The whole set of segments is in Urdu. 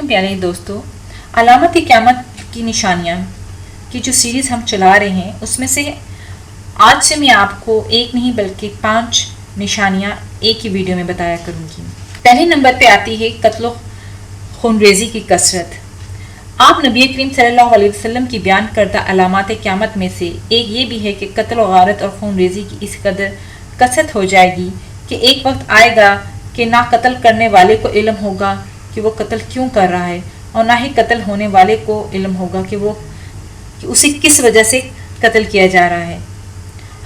علیکم پیارے دوستو، علامت قیامت کی نشانیاں کی جو سیریز ہم چلا رہے ہیں اس میں سے آج سے میں آپ کو ایک نہیں بلکہ 5 نشانیاں ایک ہی ویڈیو میں بتایا کروں گی۔ پہلے نمبر پہ آتی ہے قتل و خونریزی کی کثرت۔ آپ نبی کریم صلی اللہ علیہ وسلم کی بیان کردہ علامات قیامت میں سے ایک یہ بھی ہے کہ قتل و غارت اور خونریزی کی اس قدر کثرت ہو جائے گی کہ ایک وقت آئے گا کہ نہ قتل کرنے والے کو علم ہوگا کہ وہ قتل کیوں کر رہا ہے، اور نہ ہی قتل ہونے والے کو علم ہوگا کہ اسے کس وجہ سے قتل کیا جا رہا ہے۔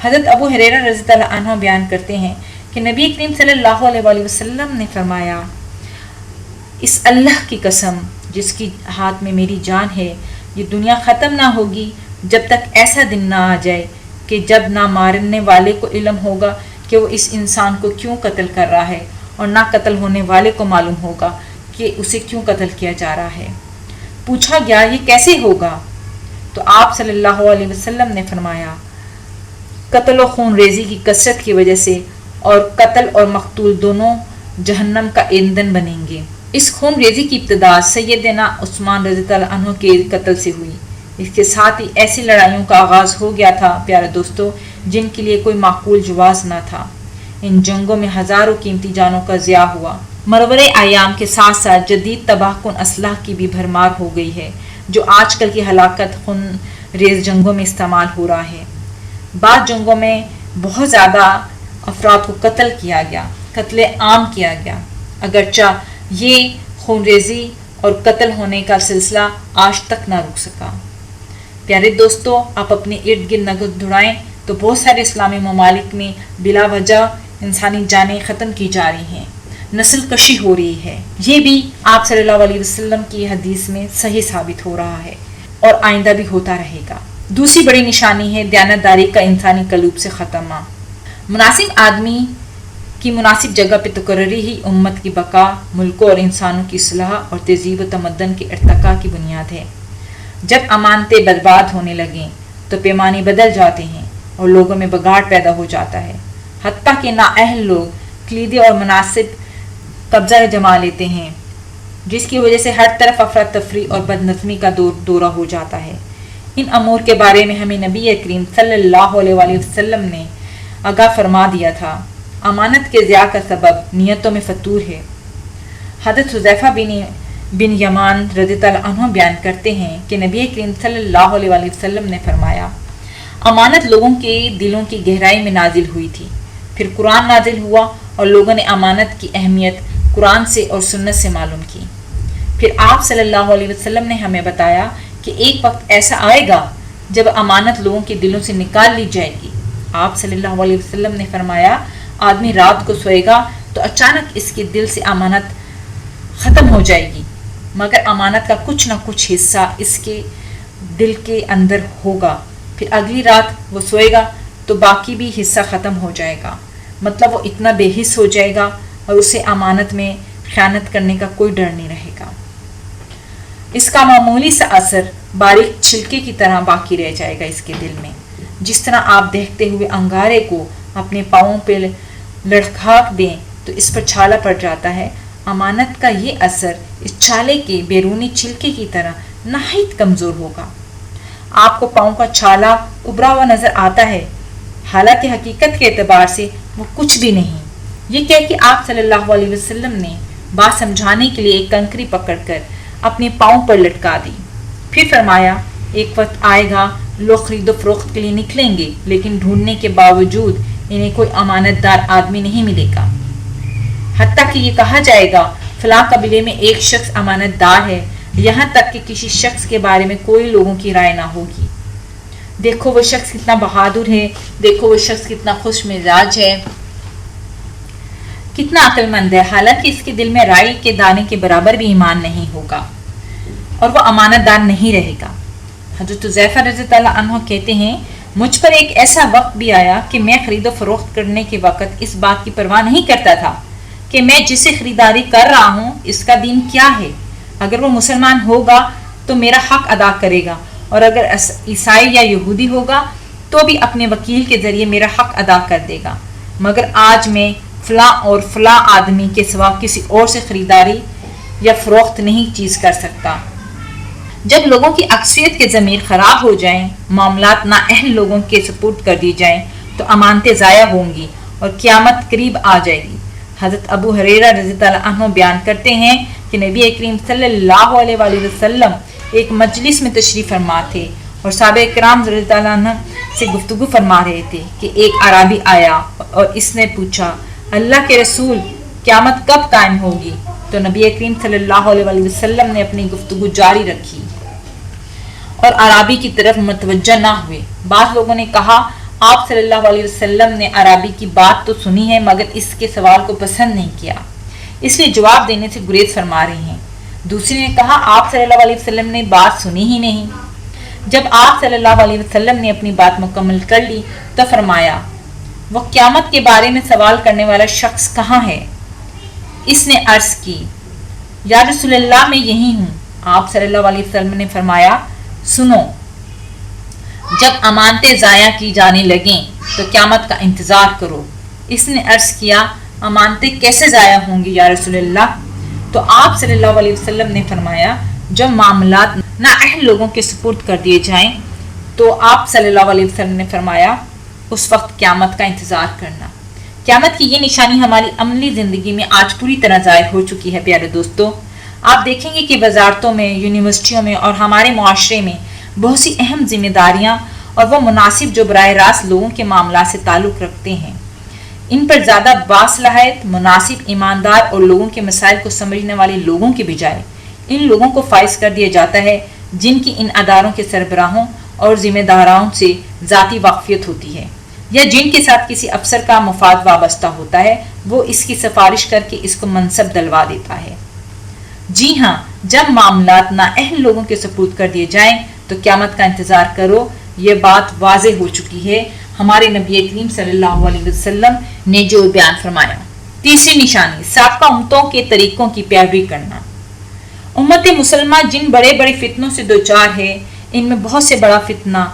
حضرت ابو ہریرہ رضی اللہ عنہ بیان کرتے ہیں کہ نبی کریم صلی اللہ علیہ وسلم نے فرمایا، اس اللہ کی قسم جس کی ہاتھ میں میری جان ہے، یہ دنیا ختم نہ ہوگی جب تک ایسا دن نہ آ جائے کہ جب نہ مارنے والے کو علم ہوگا کہ وہ اس انسان کو کیوں قتل کر رہا ہے، اور نہ قتل ہونے والے کو معلوم ہوگا کہ اسے کیوں قتل کیا جا رہا ہے۔ پوچھا گیا یہ کیسے ہوگا؟ تو آپ صلی اللہ علیہ وسلم نے فرمایا، قتل و خون ریزی کی کثرت کی وجہ سے، اور قتل اور مقتول دونوں جہنم کا ایندھن بنیں گے۔ اس خون ریزی کی ابتدا سیدنا عثمان رضی اللہ عنہ کے قتل سے ہوئی۔ اس کے ساتھ ہی ایسی لڑائیوں کا آغاز ہو گیا تھا پیارے دوستو جن کے لیے کوئی معقول جواز نہ تھا۔ ان جنگوں میں ہزاروں قیمتی جانوں کا ضیاع ہوا۔ مرور ایام کے ساتھ ساتھ جدید تباہ کن اسلحہ کی بھی بھرمار ہو گئی ہے جو آج کل کی ہلاکت خون ریز جنگوں میں استعمال ہو رہا ہے۔ بعض جنگوں میں بہت زیادہ افراد کو قتل کیا گیا، قتل عام کیا گیا، اگرچہ یہ خون ریزی اور قتل ہونے کا سلسلہ آج تک نہ رک سکا۔ پیارے دوستو، آپ اپنے ارد گرد نظر دوڑائیں تو بہت سارے اسلامی ممالک میں بلا وجہ انسانی جانیں ختم کی جا رہی ہیں، نسل کشی ہو رہی ہے۔ یہ بھی آپ صلی اللہ علیہ وسلم کی حدیث میں صحیح ثابت ہو رہا ہے اور آئندہ بھی ہوتا رہے گا۔ دوسری بڑی نشانی ہے دیانتداری کا انسانی قلوب سے خاتمہ۔ مناسب آدمی کی مناسب جگہ پہ تقرری ہی امت کی بقا، ملکوں اور انسانوں کی اصلاح اور تہذیب و تمدن کے ارتقاء کی بنیاد ہے۔ جب امانتیں برباد ہونے لگیں تو پیمانے بدل جاتے ہیں اور لوگوں میں بگاڑ پیدا ہو جاتا ہے، حتیٰ کہ نااہل لوگ کلیدی اور مناسب قبضہ جما لیتے ہیں، جس کی وجہ سے ہر طرف افراتفری اور بد نظمی کا دورہ ہو جاتا ہے۔ ان امور کے بارے میں ہمیں نبی کریم صلی اللہ علیہ وسلم نے آگاہ فرما دیا تھا۔ امانت کے ضیاع کا سبب نیتوں میں فتور ہے۔ حضرت حذیفہ بن یمان رضی اللہ عنہ بیان کرتے ہیں کہ نبی کریم صلی اللہ علیہ وسلم نے فرمایا، امانت لوگوں کے دلوں کی گہرائی میں نازل ہوئی تھی، پھر قرآن نازل ہوا اور لوگوں نے امانت کی اہمیت قرآن سے اور سنت سے معلوم کی۔ پھر آپ صلی اللہ علیہ وسلم نے ہمیں بتایا کہ ایک وقت ایسا آئے گا جب امانت لوگوں کے دلوں سے نکال لی جائے گی۔ آپ صلی اللہ علیہ وسلم نے فرمایا، آدمی رات کو سوئے گا تو اچانک اس کے دل سے امانت ختم ہو جائے گی، مگر امانت کا کچھ نہ کچھ حصہ اس کے دل کے اندر ہوگا۔ پھر اگلی رات وہ سوئے گا تو باقی بھی حصہ ختم ہو جائے گا، مطلب وہ اتنا بے حس ہو جائے گا اور اسے امانت میں خیانت کرنے کا کوئی ڈر نہیں رہے گا۔ اس کا معمولی سا اثر باریک چھلکے کی طرح باقی رہ جائے گا اس کے دل میں، جس طرح آپ دیکھتے ہوئے انگارے کو اپنے پاؤں پہ لڑکھاک دیں تو اس پر چھالا پڑ جاتا ہے۔ امانت کا یہ اثر اس چھالے کے بیرونی چھلکے کی طرح نہایت کمزور ہوگا۔ آپ کو پاؤں کا چھالا ابھرا ہوا نظر آتا ہے، حالانکہ حقیقت کے اعتبار سے وہ کچھ بھی نہیں۔ یہ کہہ کہ آپ صلی اللہ علیہ وسلم نے بات سمجھانے کے لیے ایک کنکری پکڑ کر اپنے پاؤں پر لٹکا دی، پھر فرمایا، ایک وقت آئے گا لوگ خرید و فروخت کے لیے نکلیں گے، لیکن ڈھونڈنے کے باوجود انہیں کوئی امانت دار آدمی نہیں ملے گا، حتیٰ کہ یہ کہا جائے گا فلاں قبیلے میں ایک شخص امانت دار ہے، یہاں تک کہ کسی شخص کے بارے میں کوئی لوگوں کی رائے نہ ہوگی۔ دیکھو وہ شخص کتنا بہادر ہے، دیکھو وہ شخص کتنا خوش مزاج ہے، کتنا عقل مند ہے، حالانکہ اس کے دل میں رائی کے دانے کے برابر بھی ایمان نہیں ہوگا اور وہ امانت دار نہیں رہے گا۔ حضرت حذیفہ رضی اللہ عنہ کہتے ہیں، مجھ پر ایک ایسا وقت بھی آیا کہ میں خرید و فروخت کرنے کے وقت اس بات کی پرواہ نہیں کرتا تھا کہ میں جسے خریداری کر رہا ہوں اس کا دین کیا ہے۔ اگر وہ مسلمان ہوگا تو میرا حق ادا کرے گا، اور اگر عیسائی یا یہودی ہوگا تو بھی اپنے وکیل کے ذریعے میرا حق ادا کر دے گا، مگر آج میں فلاں اور فلاں آدمی کے سوا کسی اور سے خریداری یا فروخت نہیں چیز کر سکتا۔ جب لوگوں کی اکثریت کے ضمیر خراب ہو جائیں، معاملات نااہل لوگوں کے سپرد کر دی جائیں تو امانتیں ضائع ہوں گی اور قیامت قریب آ جائے گی۔ حضرت ابو ہریرہ رضی اللہ عنہ بیان کرتے ہیں کہ نبی کریم صلی اللہ علیہ وآلہ وسلم ایک مجلس میں تشریف فرما تھے اور صحابہ کرام رضی اللہ عنہ سے گفتگو فرما رہے تھے کہ ایک عربی آیا اور اس نے پوچھا، اللہ کے رسول، قیامت کب قائم ہوگی؟ تو نبی کریم صلی اللہ علیہ وآلہ وسلم نے اپنی گفتگو جاری رکھی اور عربی کی طرف متوجہ نہ ہوئے۔ بعض لوگوں نے کہا، آپ صلی اللہ علیہ وسلم نے عربی کی بات تو سنی ہے مگر اس کے سوال کو پسند نہیں کیا، اس لیے جواب دینے سے گریز فرما رہے ہیں۔ دوسری نے کہا، آپ صلی اللہ علیہ وسلم نے بات سنی ہی نہیں۔ جب آپ صلی اللہ علیہ وسلم نے اپنی بات مکمل کر لی تو فرمایا، وہ قیامت کے بارے میں سوال کرنے والا شخص کہاں ہے؟ اس نے عرض کی، یا رسول اللہ میں یہی ہوں۔ آپ صلی اللہ علیہ وسلم نے فرمایا، سنو، جب امانتیں ضائع کی جانے لگیں تو قیامت کا انتظار کرو۔ اس نے عرض کیا، امانتیں کیسے ضائع ہوں گی یا رسول اللہ؟ تو آپ صلی اللہ علیہ وسلم نے فرمایا، جب معاملات نااہل لوگوں کے سپرد کر دیے جائیں تو آپ صلی اللہ علیہ وسلم نے فرمایا، اس وقت قیامت کا انتظار کرنا۔ قیامت کی یہ نشانی ہماری عملی زندگی میں آج پوری طرح ظاہر ہو چکی ہے۔ پیارے دوستو، آپ دیکھیں گے کہ وزارتوں میں، یونیورسٹیوں میں اور ہمارے معاشرے میں بہت سی اہم ذمہ داریاں اور وہ مناسب جو براہ راست لوگوں کے معاملات سے تعلق رکھتے ہیں، ان پر زیادہ باصلاحیت، مناسب، ایماندار اور لوگوں کے مسائل کو سمجھنے والے لوگوں کے بجائے ان لوگوں کو فائز کر دیا جاتا ہے جن کی ان اداروں کے سربراہوں اور ذمہ داروں سے ذاتی واقفیت ہوتی ہے یا جن کے ساتھ کسی افسر کا مفاد وابستہ ہوتا ہے، وہ اس کی سفارش کر کے اس کو منصب دلوا دیتا ہے۔ جی ہاں، جب معاملات نااہل لوگوں کے سپرد کر دیے جائیں تو قیامت کا انتظار کرو، یہ بات واضح ہو چکی ہے۔ ہمارے نبی کریم صلی اللہ علیہ وسلم نے جو بیان فرمایا۔ تیسری نشانی، سابقہ امتوں کے طریقوں کی پیروی کرنا۔ امت مسلمہ جن بڑے بڑے فتنوں سے دوچار ہے، ان میں بہت سے بڑا فتنہ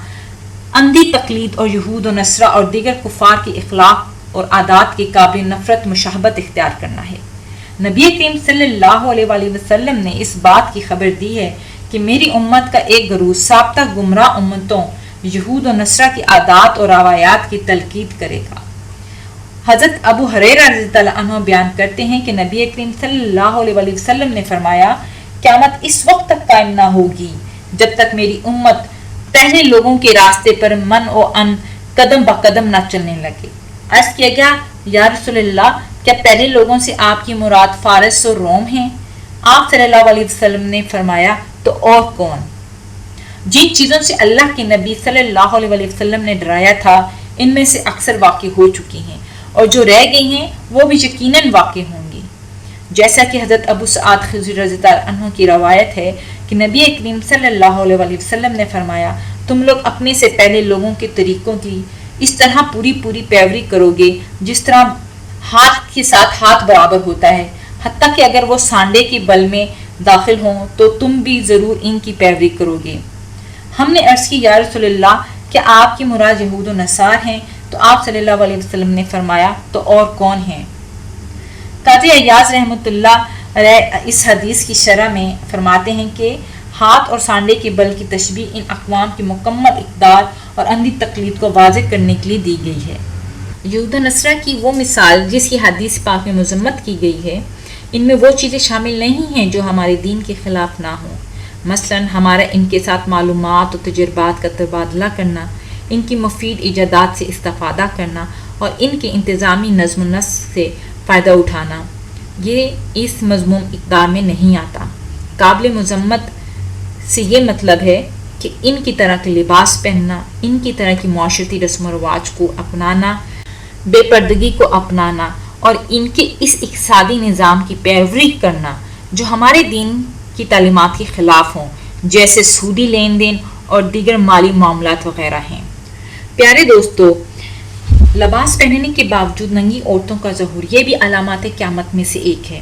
اندھی تقلید اور یہود و نصارہ اور دیگر کفار کی اخلاق اور عادات کے قابل نفرت مشابہت اختیار کرنا ہے۔ نبی کریم صلی اللہ علیہ وآلہ وسلم نے اس بات کی خبر دی ہے کہ میری امت کا ایک گروہ سابقہ گمراہ امتوں یہود و نصارہ کی عادات اور روایات کی تلقین کرے گا۔ حضرت ابو ہریرہ رضی اللہ عنہ بیان کرتے ہیں کہ نبی کریم صلی اللہ علیہ وآلہ وسلم نے فرمایا، قیامت اس وقت تک قائم نہ ہوگی جب تک میری امت پہلے لوگوں کے راستے پر من و ان قدم با قدم نہ چلنے لگے۔ عرض کیا گیا، یا رسول اللہ، کیا پہلے لوگوں سے آپ کی مراد فارس اور روم ہیں؟ آپ صلی اللہ علیہ وسلم نے فرمایا، تو اور کون؟ جن چیزوں سے اللہ کے نبی صلی اللہ علیہ وسلم نے ڈرایا تھا، ان میں سے اکثر واقع ہو چکی ہیں اور جو رہ گئی ہیں وہ بھی یقیناً واقع ہوں گی۔ جیسا کہ حضرت ابو سعید خدری رضی اللہ عنہ کی روایت ہے کہ نبی کریم صلی اللہ علیہ وسلم نے فرمایا، تم لوگ اپنے سے پہلے لوگوں کے طریقوں کی اس طرح پوری پیروی کرو گے جس طرح ہاتھ کے ساتھ ہاتھ برابر ہوتا ہے، حتیٰ کہ اگر وہ سانڈے کے بل میں داخل ہوں تو تم بھی ضرور ان کی پیروی کرو گے۔ ہم نے عرض کی، یا رسول اللہ، کہ آپ کی مراد یہود و نصارہ ہیں؟ تو آپ صلی اللہ علیہ وسلم نے فرمایا، تو اور کون ہیں؟ قاضی عیاض رحمۃ اللہ علیہ اس حدیث کی شرح میں فرماتے ہیں کہ ہاتھ اور سانڈے کے بل کی تشبیہ ان اقوام کی مکمل اقدار اور اندھی تقلید کو واضح کرنے کے لیے دی گئی ہے۔ یہود و نصارہ کی وہ مثال جس کی حدیث پاک میں مذمت کی گئی ہے، ان میں وہ چیزیں شامل نہیں ہیں جو ہمارے دین کے خلاف نہ ہوں، مثلا ہمارا ان کے ساتھ معلومات اور تجربات کا تبادلہ کرنا، ان کی مفید ایجادات سے استفادہ کرنا اور ان کے انتظامی نظم و نسق سے فائدہ اٹھانا، یہ اس مذموم اقدار میں نہیں آتا۔ قابل مذمت سے یہ مطلب ہے کہ ان کی طرح کے لباس پہننا، ان کی طرح کی معاشرتی رسم و رواج کو اپنانا، بے پردگی کو اپنانا اور ان کے اس اقتصادی نظام کی پیروی کرنا جو ہمارے دین کی تعلیمات کے خلاف ہوں، جیسے سودی لین دین اور دیگر مالی معاملات وغیرہ ہیں۔ پیارے دوستو، لباس پہننے کے باوجود ننگی عورتوں کا ظہور یہ بھی علامات قیامت میں سے ایک ہے۔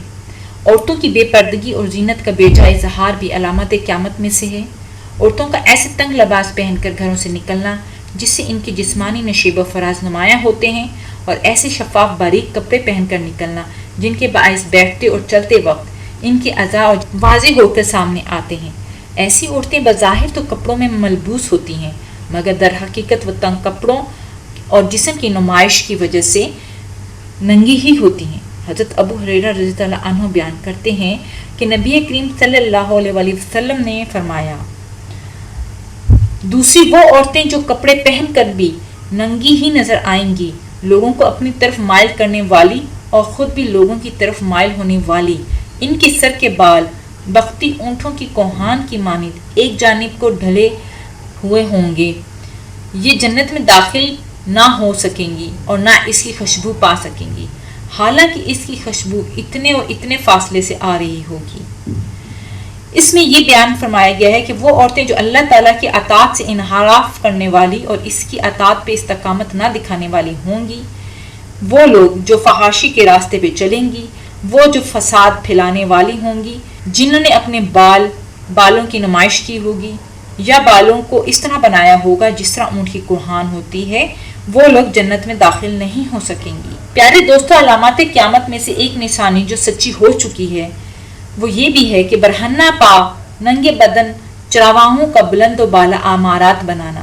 عورتوں کی بے پردگی اور زینت کا بے جا اظہار بھی علامات قیامت میں سے ہے۔ عورتوں کا ایسے تنگ لباس پہن کر گھروں سے نکلنا جس سے ان کے جسمانی نشیب و فراز نمایاں ہوتے ہیں، اور ایسے شفاف باریک کپڑے پہن کر نکلنا جن کے باعث بیٹھتے اور چلتے وقت ان کے اعضاء واضح ہو کر سامنے آتے ہیں۔ ایسی عورتیں بظاہر تو کپڑوں میں ملبوس ہوتی ہیں، مگر در حقیقت وہ تنگ کپڑوں اور جسم کی نمائش کی وجہ سے ننگی ہی ہوتی ہیں۔ حضرت ابو ہریرہ رضی اللہ عنہ بیان کرتے ہیں کہ نبی کریم صلی اللہ علیہ وسلم نے فرمایا، دوسری وہ عورتیں جو کپڑے پہن کر بھی ننگی ہی نظر آئیں گی، لوگوں کو اپنی طرف مائل کرنے والی اور خود بھی لوگوں کی طرف مائل ہونے والی، ان کے سر کے بال بختی اونٹوں کی کوہان کی مانند ایک جانب کو ڈھلے ہوئے ہوں گے، یہ جنت میں داخل نہ ہو سکیں گی اور نہ اس کی خوشبو پا سکیں گی، حالانکہ اس کی خوشبو اتنے اور اتنے فاصلے سے آ رہی ہوگی۔ اس میں یہ بیان فرمایا گیا ہے کہ وہ عورتیں جو اللہ تعالیٰ کی اطاعت سے انحراف کرنے والی اور اس کی اطاعت پہ استقامت نہ دکھانے والی ہوں گی، وہ لوگ جو فحاشی کے راستے پہ چلیں گی، وہ جو فساد پھیلانے والی ہوں گی، جنہوں نے اپنے بالوں کی نمائش کی ہوگی یا بالوں کو اس طرح بنایا ہوگا جس طرح اونٹ کی کوہان ہوتی ہے، وہ لوگ جنت میں داخل نہیں ہو سکیں گی۔ پیارے دوستو، علامات قیامت میں سے ایک نشانی جو سچی ہو چکی ہے وہ یہ بھی ہے کہ برہنہ پا ننگے بدن چراواہوں کا بلند و بالا عمارات بنانا۔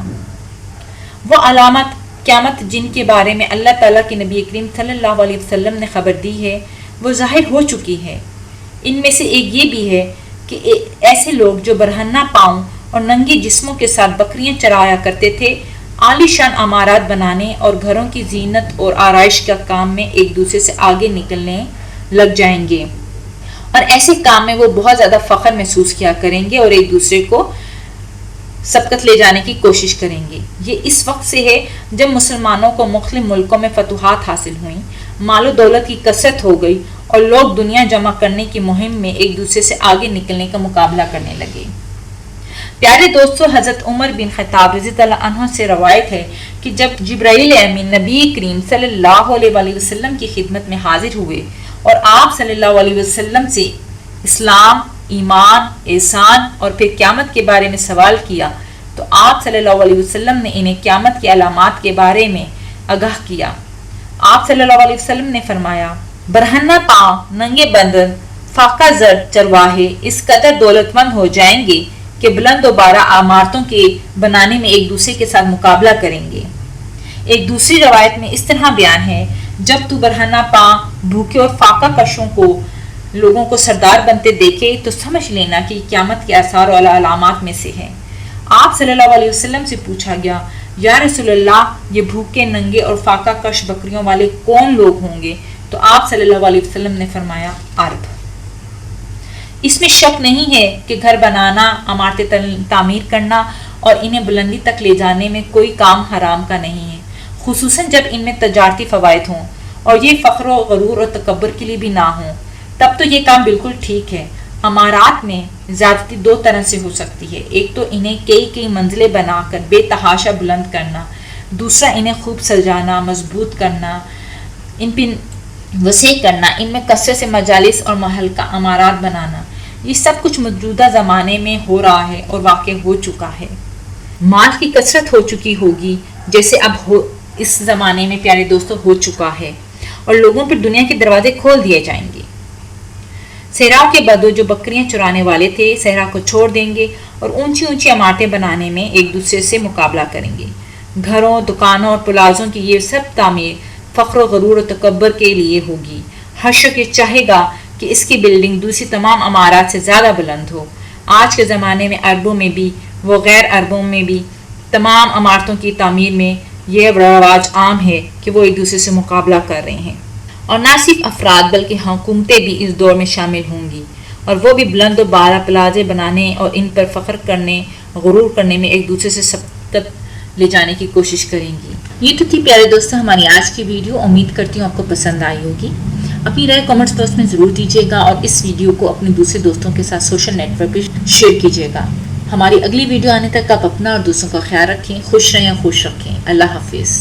وہ علامات قیامت جن کے بارے میں اللہ تعالیٰ کے نبی کریم صلی اللہ علیہ وسلم نے خبر دی ہے وہ ظاہر ہو چکی ہے۔ ان میں سے ایک یہ بھی ہے کہ ایسے لوگ جو برہنہ پاؤں اور ننگے جسموں کے ساتھ بکریاں چرایا کرتے تھے، عالی شان عمارات بنانے اور گھروں کی زینت اور آرائش کا کام میں ایک دوسرے سے آگے نکلنے لگ جائیں گے، اور ایسے کام میں وہ بہت زیادہ فخر محسوس کیا کریں گے اور ایک دوسرے کو سبقت لے جانے کی کوشش کریں گے۔ یہ اس وقت سے ہے جب مسلمانوں کو مختلف ملکوں میں فتوحات حاصل ہوئیں، مال و دولت کی کثرت ہو گئی اور لوگ دنیا جمع کرنے کی مہم میں ایک دوسرے سے آگے نکلنے کا مقابلہ کرنے لگے۔ پیارے دوستو، حضرت عمر بن خطاب رضی اللہ عنہ سے روایت ہے کہ جب جبرائیل امین نبی کریم صلی اللہ علیہ وسلم کی خدمت میں حاضر ہوئے اور آپ صلی اللہ علیہ وسلم سے اسلام، ایمان، احسان اور پھر قیامت کے بارے میں سوال کیا تو آپ صلی اللہ علیہ وسلم نے انہیں قیامت کی علامات کے بارے میں آگاہ کیا۔ آپ صلی اللہ علیہ وسلم نے فرمایا، برہنہ پاؤں، ننگے بدن، فاقہ زر چرواہے اس قدر دولت مند ہو جائیں گے کہ بلند و بالا عمارتوں کے بنانے میں ایک دوسرے کے ساتھ مقابلہ کریں گے۔ ایک دوسری روایت میں اس طرح بیان ہے، جب تو برہنہ پاؤں، بھوکے اور فاقہ کشوں کو لوگوں کو سردار بنتے دیکھے تو سمجھ لینا کہ قیامت کے آثار اور علامات میں سے ہے۔ آپ صلی اللہ علیہ وسلم سے پوچھا گیا، یا رسول اللہ، یہ بھوکے، ننگے اور فاقہ کش بکریوں والے کون لوگ ہوں گے؟ تو آپ صلی اللہ علیہ وسلم نے فرمایا، عرب۔ اس میں شک نہیں ہے کہ گھر بنانا، عمارتیں تعمیر کرنا اور انہیں بلندی تک لے جانے میں کوئی کام حرام کا نہیں ہے، خصوصاً جب ان میں تجارتی فوائد ہوں اور یہ فخر و غرور اور تکبر کے لیے بھی نہ ہوں، تب تو یہ کام بالکل ٹھیک ہے۔ عمارات میں زیادتی دو طرح سے ہو سکتی ہے، ایک تو انہیں کئی منزلیں بنا کر بے تحاشا بلند کرنا، دوسرا انہیں خوب سجانا، مضبوط کرنا، ان پہ وسیع کرنا، ان میں کثرت سے مجالس اور محل کا عمارات بنانا۔ یہ سب کچھ موجودہ زمانے میں ہو رہا ہے اور واقع ہو چکا ہے۔ مال کی کثرت ہو چکی ہوگی جیسے اب اس زمانے میں پیارے دوستوں ہو چکا ہے، اور لوگوں پر دنیا کے دروازے کھول دیے جائیں گے۔ صحراؤں کے بدو جو بکریاں چرانے والے تھے صحرا کو چھوڑ دیں گے اور اونچی عمارتیں بنانے میں ایک دوسرے سے مقابلہ کریں گے۔ گھروں، دکانوں اور پلازوں کی یہ سب تعمیر فخر و غرور و تکبر کے لیے ہوگی۔ ہر شخص یہ چاہے گا کہ اس کی بلڈنگ دوسری تمام عمارات سے زیادہ بلند ہو۔ آج کے زمانے میں عربوں میں بھی وہ غیر عربوں میں بھی تمام عمارتوں کی تعمیر میں یہ رواج عام ہے کہ وہ ایک دوسرے سے مقابلہ کر رہے ہیں، اور نہ صرف افراد بلکہ حکومتیں بھی اس دور میں شامل ہوں گی، اور وہ بھی بلند و بالا پلازے بنانے اور ان پر فخر کرنے، غرور کرنے میں ایک دوسرے سے سبقت لے جانے کی کوشش کریں گی۔ یہ تو تھی پیارے دوستوں ہماری آج کی ویڈیو، امید کرتی ہوں آپ کو پسند آئی ہوگی۔ اپنی رائے کمنٹس باکس میں ضرور دیجیے گا اور اس ویڈیو کو اپنے دوسرے دوستوں کے ساتھ سوشل نیٹ ورک پہ شیئر کیجیے گا۔ ہماری اگلی ویڈیو آنے تک آپ اپنا اور دوسروں کا خیال رکھیں، خوش رہیں، خوش رکھیں۔ اللہ حافظ۔